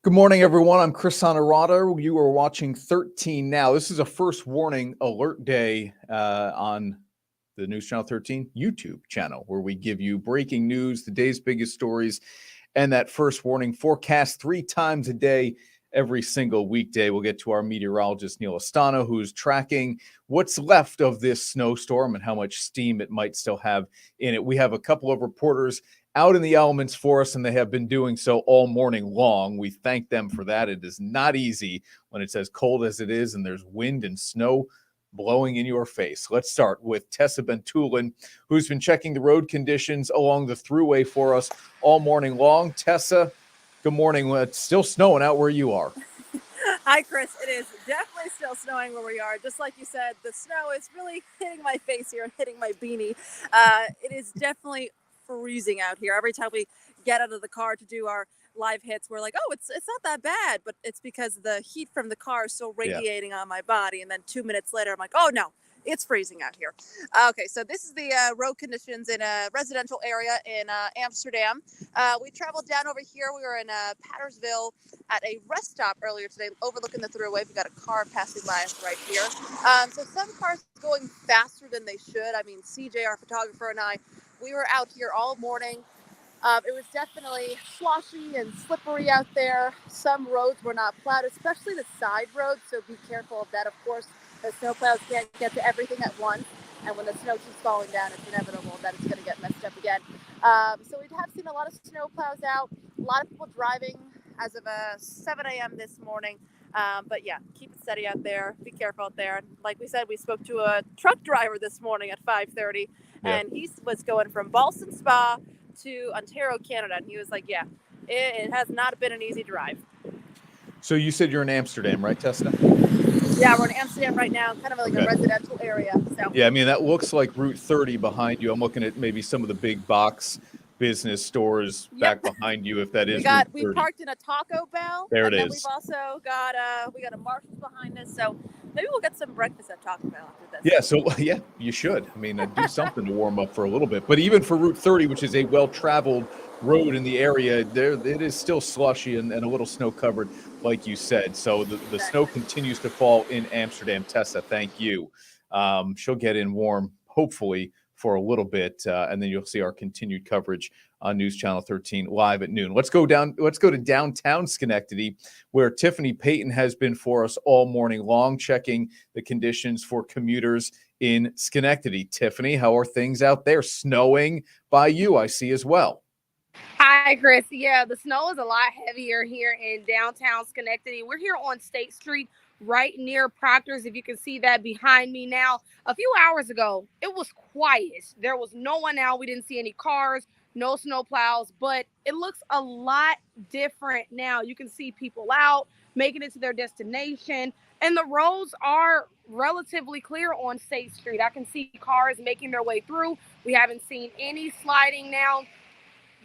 Good morning, everyone. I'm Chris Honorata. You are watching 13 Now. This is a first warning alert day on the News Channel 13 YouTube channel, where we give you breaking news, the day's biggest stories, and that first warning forecast 3 times a day, every single weekday. We'll get to our meteorologist, Neal Estano, who's tracking what's left of this snowstorm and how much steam it might still have in it. We have a couple of reporters out in the elements for us, and they have been doing so all morning long. We thank them for that. It is not easy when it's as cold as it is and there's wind and snow blowing in your face. Let's start with Tessa Bentulin, who's been checking the road conditions along the thruway for us all morning long. Tessa, good morning. It's still snowing out where you are. Hi, Chris. It is definitely still snowing where we are. Just like you said, the snow is really hitting my face here and hitting my beanie. It is definitely freezing out here. Every time we get out of the car to do our live hits, we're like, oh, it's not that bad. But it's because the heat from the car is still radiating on my body. And then 2 minutes later, I'm like, oh, no. It's freezing out here. Okay, so this is the road conditions in a residential area in Amsterdam. We traveled down over here. We were in Pattersville at a rest stop earlier today, overlooking the thruway. We got a car passing by us right here. So some cars going faster than they should. I mean, CJ, our photographer, and I, we were out here all morning. It was definitely sloshy and slippery out there. Some roads were not plowed, especially the side roads, so be careful of that, of course. The snowplows can't get to everything at once, and when the snow keeps falling down, it's inevitable that it's going to get messed up again. So we have seen a lot of snowplows out, a lot of people driving as of 7 a.m. this morning. But yeah, keep it steady out there. Be careful out there. Like we said, we spoke to a truck driver this morning at 5:30, and he was going from Ballston Spa to Ontario, Canada, and he was like, yeah, it has not been an easy drive. So you said you're in Amsterdam, right, Tessa? Yeah, we're in Amsterdam right now, kind of like a residential area. So yeah, I mean, that looks like Route 30 behind you. I'm looking at maybe some of the big box business stores back behind you, if that is we parked in a Taco Bell. There it is. And then we've also got we got a Marshalls behind us, so maybe we'll get some breakfast at Taco Bell after this. Yeah, so yeah, you should. I mean, do something to warm up for a little bit. But even for Route 30, which is a well-traveled road in the area, there it is still slushy and a little snow covered, like you said. So the snow continues to fall in Amsterdam. Tessa, thank you. She'll get in warm, hopefully, for a little bit, and then you'll see our continued coverage on News Channel 13 live at noon. Let's go to downtown Schenectady, where Tiffany Payton has been for us all morning long, checking the conditions for commuters in Schenectady. Tiffany, how are things out there? Snowing by you, I see, as well. Hi, Chris. Yeah, the snow is a lot heavier here in downtown Schenectady. We're here on State Street, right near Proctor's. If you can see that behind me now. A few hours ago, it was quiet. There was no one out. We didn't see any cars, no snow plows, but it looks a lot different now. You can see people out, making it to their destination, and the roads are relatively clear on State Street. I can see cars making their way through. We haven't seen any sliding now.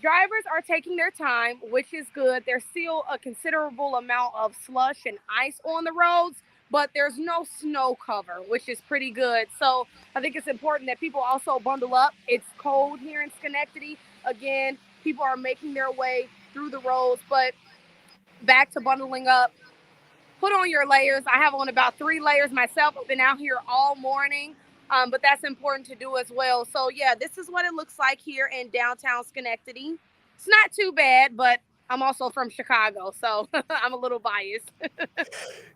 Drivers are taking their time, which is good. There's still a considerable amount of slush and ice on the roads, but there's no snow cover, which is pretty good. So I think it's important that people also bundle up. It's cold here in Schenectady. Again, people are making their way through the roads, but back to bundling up. Put on your layers. I have on about 3 layers myself. I've been out here all morning. But that's important to do as well. So, yeah, this is what it looks like here in downtown Schenectady. It's not too bad, but I'm also from Chicago, so I'm a little biased.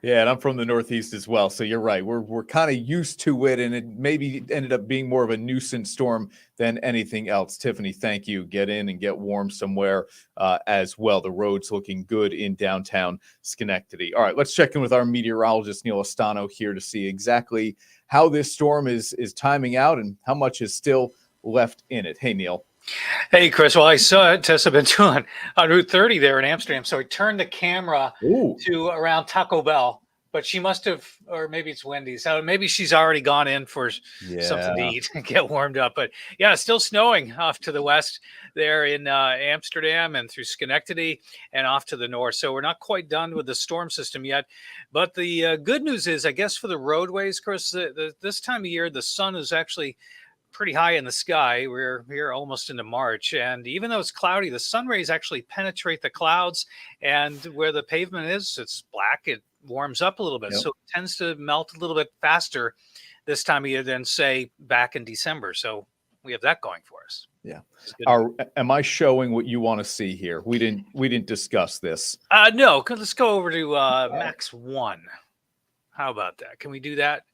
Yeah, and I'm from the Northeast as well. So you're right. We're kind of used to it, and it maybe ended up being more of a nuisance storm than anything else. Tiffany, thank you. Get in and get warm somewhere as well. The road's looking good in downtown Schenectady. All right, let's check in with our meteorologist, Neal Estano, here to see exactly how this storm is timing out and how much is still left in it. Hey, Neal. Hey, Chris. Well, I saw Tessa Bentulin on Route 30 there in Amsterdam. So I turned the camera to around Taco Bell, but she must have, or maybe it's Wendy's. So maybe she's already gone in for something to eat and get warmed up. But yeah, it's still snowing off to the west there in Amsterdam and through Schenectady and off to the north. So we're not quite done with the storm system yet. But the good news is, I guess, for the roadways, Chris, this time of year, the sun is actually pretty high in the sky. We're here almost into March, and even though it's cloudy, the sun rays actually penetrate the clouds, and where the pavement is, it's black. It warms up a little bit, Yep. so it tends to melt a little bit faster this time of year than say back in December. So we have that going for us. Yeah. Good. Am I showing what you want to see here? We didn't discuss this. No, let's go over to Max 1. How about that? Can we do that?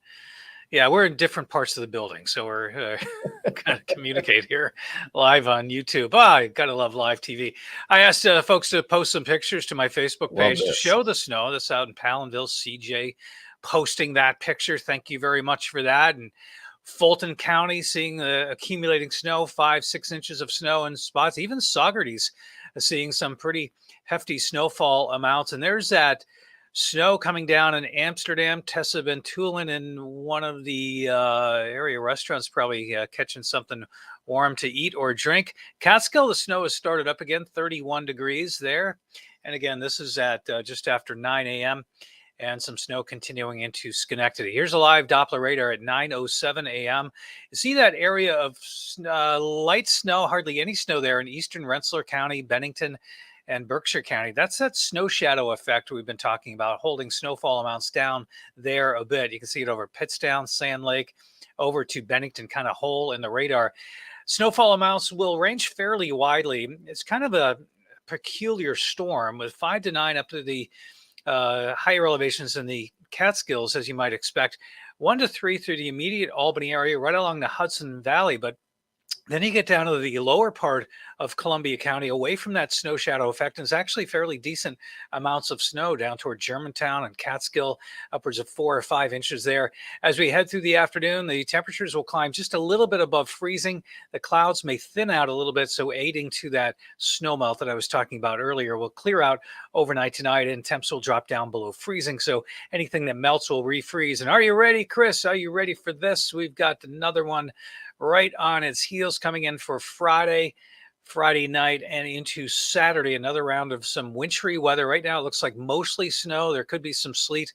Yeah, we're in different parts of the building, so we're kind of communicate here live on YouTube. I gotta love live TV. I asked folks to post some pictures to my Facebook page to show the snow. That's out in Palinville. CJ posting that picture. Thank you very much for that. And Fulton County seeing the accumulating snow, 5-6 inches of snow in spots. Even Saugerties seeing some pretty hefty snowfall amounts. And there's that snow coming down in Amsterdam. Tessa Van Tulen in one of the area restaurants, probably catching something warm to eat or drink. Catskill, the snow has started up again, 31 degrees there. And again, this is at just after 9 a.m. and some snow continuing into Schenectady. Here's a live Doppler radar at 9:07 a.m. You see that area of light snow, hardly any snow there in eastern Rensselaer County, Bennington, and Berkshire County. That's that snow shadow effect we've been talking about, holding snowfall amounts down there a bit. You can see it over Pittstown, Sand Lake, over to Bennington, kind of hole in the radar. Snowfall amounts will range fairly widely. It's kind of a peculiar storm with 5 to 9 up to the higher elevations in the Catskills, as you might expect, 1 to 3 through the immediate Albany area, right along the Hudson Valley. But then you get down to the lower part of Columbia County, away from that snow shadow effect, and it's actually fairly decent amounts of snow down toward Germantown and Catskill, upwards of 4 or 5 inches there. As we head through the afternoon, the temperatures will climb just a little bit above freezing. The clouds may thin out a little bit, so aiding to that snow melt that I was talking about earlier will clear out overnight tonight, and temps will drop down below freezing. So anything that melts will refreeze. And are you ready, Chris? Are you ready for this? We've got another one right on its heels coming in for Friday night and into Saturday. Another round of some wintry weather. Right now it looks like mostly snow. There could be some sleet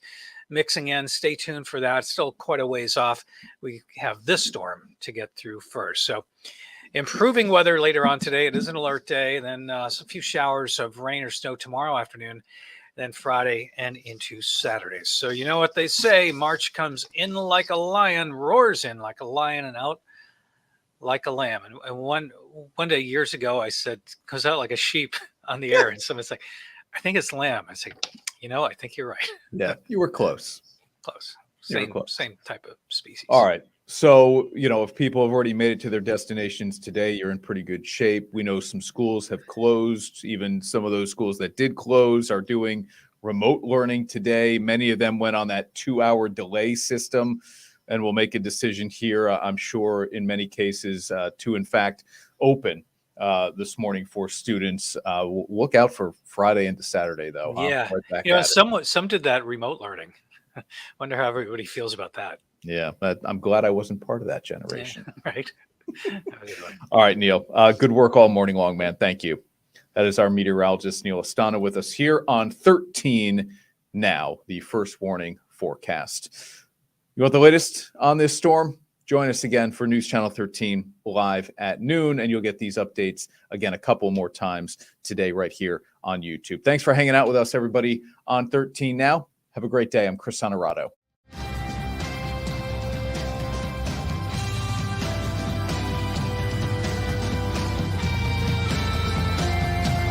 mixing in. Stay tuned for that. Still quite a ways off. We have this storm to get through first. So improving weather later on today. It is an alert day. Then a few showers of rain or snow tomorrow afternoon. Then Friday and into Saturday. So you know what they say, March comes in like a lion, roars in like a lion, and out like a lamb. And one day years ago, I said, goes out like a sheep on the air. And someone's like, I think it's lamb. I said, I think you're right. Yeah, you were close. Close. Close. Same type of species. All right. So, if people have already made it to their destinations today, you're in pretty good shape. We know some schools have closed. Even some of those schools that did close are doing remote learning today. Many of them went on that 2-hour delay system, and we'll make a decision here, I'm sure, in many cases, to, in fact, open this morning for students. Look out for Friday into Saturday, though. Yeah. Right back at it. Some did that remote learning. Wonder how everybody feels about that. Yeah, I'm glad I wasn't part of that generation. Yeah, right. All right, Neal. Good work all morning long, man. Thank you. That is our meteorologist, Neal Estano, with us here on 13 Now, the first warning forecast. You want the latest on this storm? Join us again for News Channel 13 live at noon, and you'll get these updates again a couple more times today right here on YouTube. Thanks for hanging out with us, everybody, on 13 Now. Have a great day. I'm Chris Honorato.